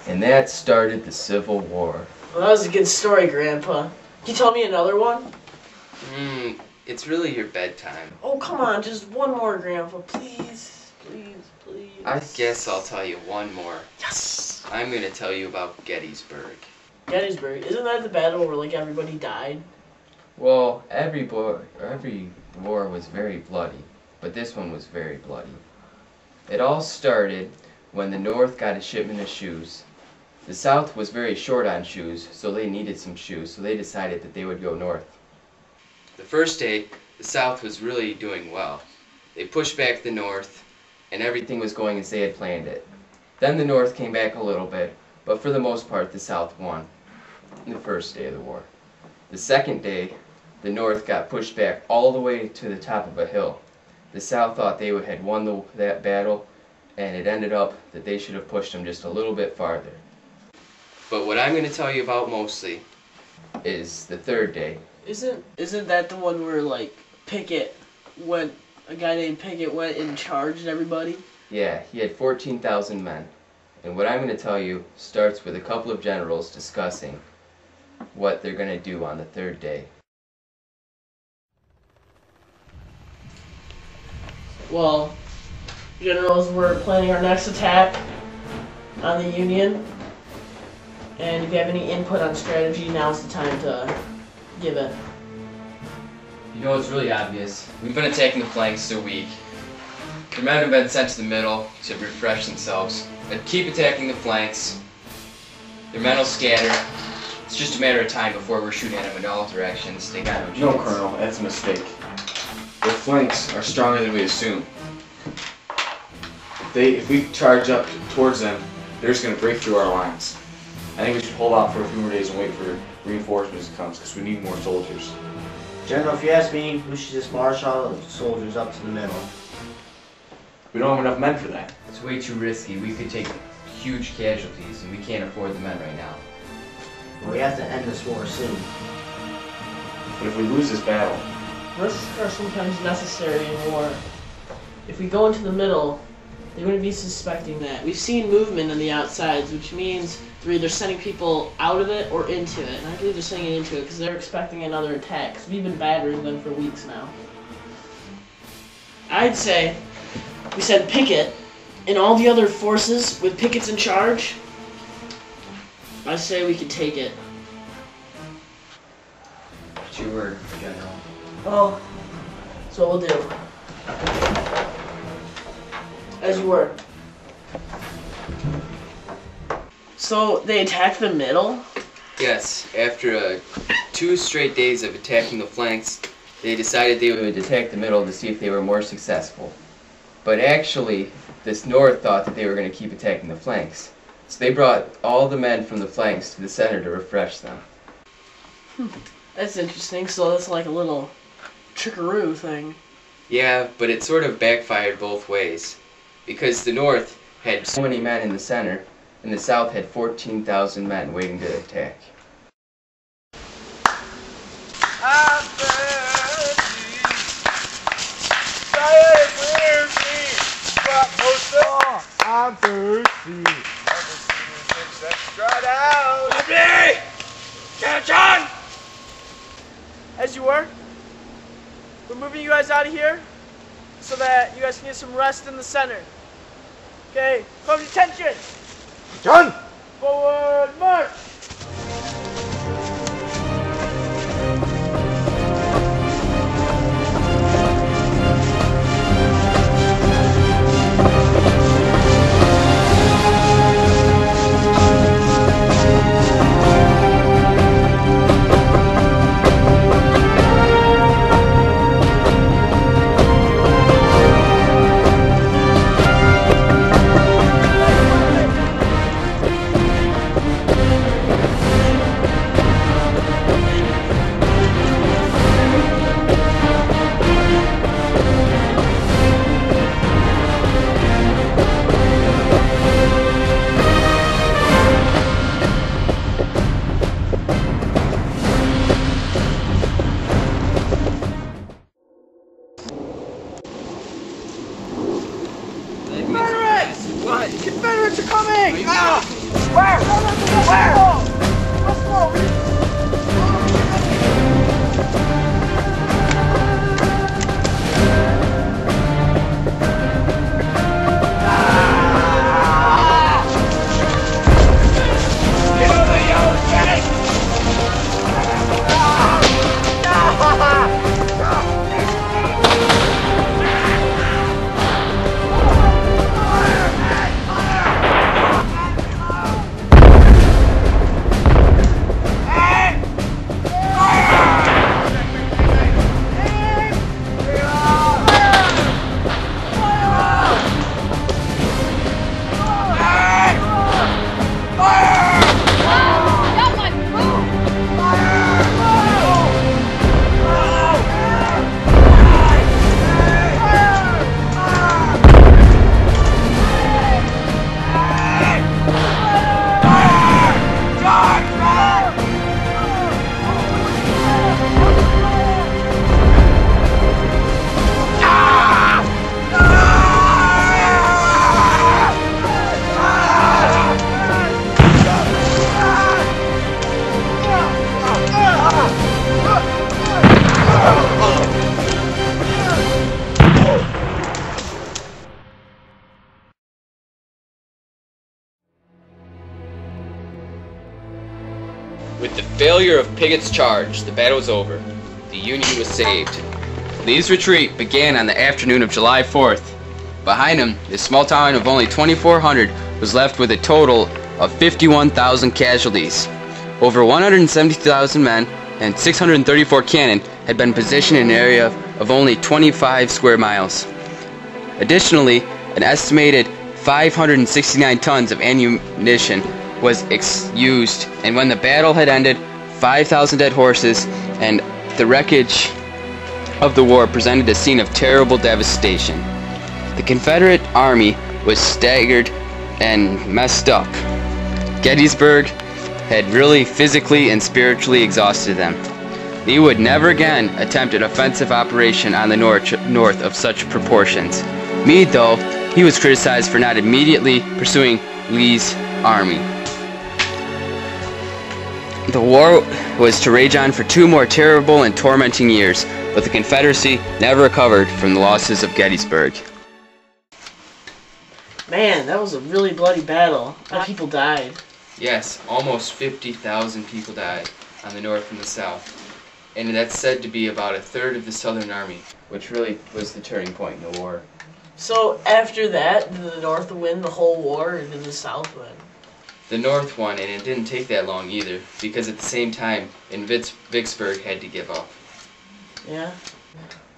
And that started the Civil War. Well, that was a good story, Grandpa. Can you tell me another one? It's really your bedtime. Oh, come on, just one more, Grandpa, please. Please, please. I guess I'll tell you one more. Yes! I'm gonna tell you about Gettysburg. Gettysburg, isn't that the battle where, like, everybody died? Well, every war was very bloody, but this one was very bloody. It all started when the North got a shipment of shoes. The South was very short on shoes, so they needed some shoes, so they decided that they would go north. The first day, the South was really doing well. They pushed back the North, and Everything was going as they had planned it. Then the North came back a little bit, but for the most part the South won the first day of the war. The second day, the North got pushed back all the way to the top of a hill. The South thought they had won that battle, and it ended up that they should have pushed them just a little bit farther. But what I'm going to tell you about mostly is the third day. Isn't that the one where, like, a guy named Pickett went and charged everybody? Yeah, he had 14,000 men. And what I'm going to tell you starts with a couple of generals discussing what they're going to do on the third day. Well, generals, we're planning our next attack on the Union. And if you have any input on strategy, now's the time to give it. You know, it's really obvious. We've been attacking the flanks a week. The men have been sent to the middle to refresh themselves. But keep attacking the flanks. Their men will scatter. It's just a matter of time before we're shooting at them in all directions. They got no chance. No, Colonel, that's a mistake. The flanks are stronger than we assume. If we charge up towards them, they're just going to break through our lines. I think we should hold out for a few more days and wait for reinforcements to come, because we need more soldiers. General, if you ask me, we should just march all the soldiers up to the middle. We don't have enough men for that. It's way too risky. We could take huge casualties, and we can't afford the men right now. We have to end this war soon. But if we lose this battle... Risks are sometimes necessary in war. If we go into the middle, they wouldn't be suspecting that. We've seen movement on the outsides, which means they're either sending people out of it or into it. And I believe they're sending it into it because they're expecting another attack. Because we've been battering them for weeks now. I'd say we send Pickett and all the other forces with Pickett's in charge. I say we can take it. What's your word, General? Well, that's what we'll do. As you were. So they attack the middle? yes, after 2 straight days of attacking the flanks, they decided they They would would attack the middle to see if they were more successful. But actually, this North thought that they were going to keep attacking the flanks. So they brought all the men from the flanks to the center to refresh them. That's interesting. So that's like a little trickaroo thing. Yeah, but it sort of backfired both ways. Because the North had So many men in the center, and the South had 14,000 men waiting to attack. I'm thirsty. John! As you were, we're moving you guys out of here so that you guys can get some rest in the center. Okay, close your attention. John! Forward march! Confederates! What? Confederates are coming! Ah! With the failure of Pigot's charge, the battle was over. The Union was saved. Lee's retreat began on the afternoon of July 4th. Behind him, this small town of only 2,400 was left with a total of 51,000 casualties. Over 170,000 men and 634 cannon had been positioned in an area of only 25 square miles. Additionally, an estimated 569 tons of ammunition was used, and when the battle had ended, 5,000 dead horses and the wreckage of the war presented a scene of terrible devastation. The Confederate army was staggered and messed up. Gettysburg had really physically and spiritually exhausted them. Lee would never again attempt an offensive operation on the north of such proportions. Meade, though, he was criticized for not immediately pursuing Lee's army. The war was to rage on for 2 more terrible and tormenting years, but the Confederacy never recovered from the losses of Gettysburg. Man, that was a really bloody battle. A lot of people died. Yes, almost 50,000 people died on the north and the south. And that's said to be about a third of the Southern Army, which really was the turning point in the war. So after that, did the North win the whole war, or did the South win? The North won, and it didn't take that long either, because at the same time, Vicksburg had to give up. Yeah?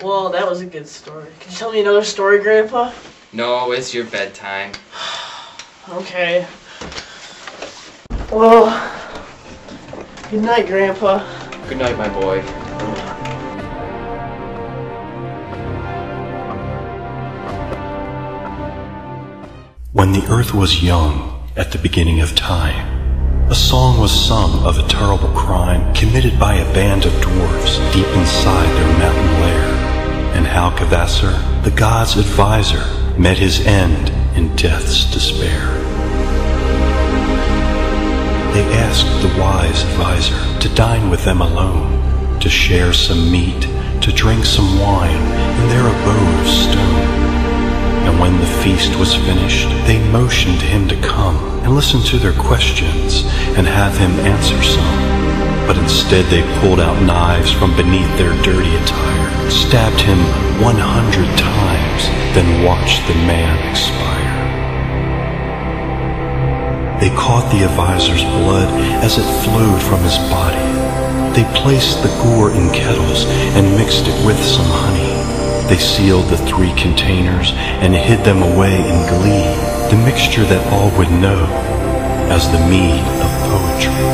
Well, that was a good story. Can you tell me another story, Grandpa? No, it's your bedtime. Okay. Well, good night, Grandpa. Good night, my boy. When the earth was young, at the beginning of time, a song was sung of a terrible crime committed by a band of dwarfs deep inside their mountain lair, and how Cavassar, the god's advisor, met his end in death's despair. They asked the wise advisor to dine with them alone, to share some meat, to drink some wine in their abode of stone. And when the feast was finished, they motioned him to come and listen to their questions and have him answer some. But instead they pulled out knives from beneath their dirty attire, stabbed him 100 times, then watched the man expire. They caught the advisor's blood as it flowed from his body. They placed the gore in kettles and mixed it with some honey. They sealed the 3 containers and hid them away in glee, the mixture that all would know as the mead of poetry.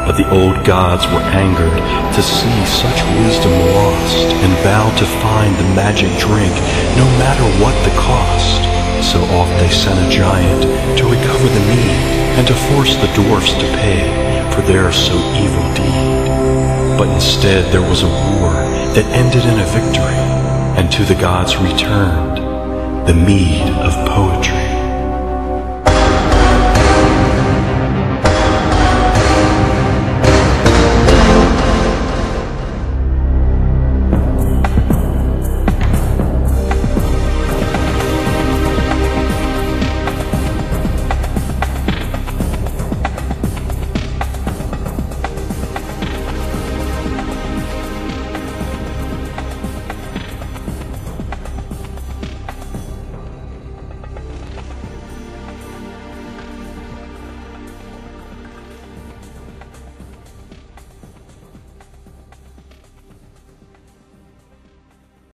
But the old gods were angered to see such wisdom lost, and vowed to find the magic drink no matter what the cost. So off they sent a giant to recover the mead, and to force the dwarfs to pay for their so evil deed. But instead there was a war that ended in a victory, and to the gods returned the mead of poetry.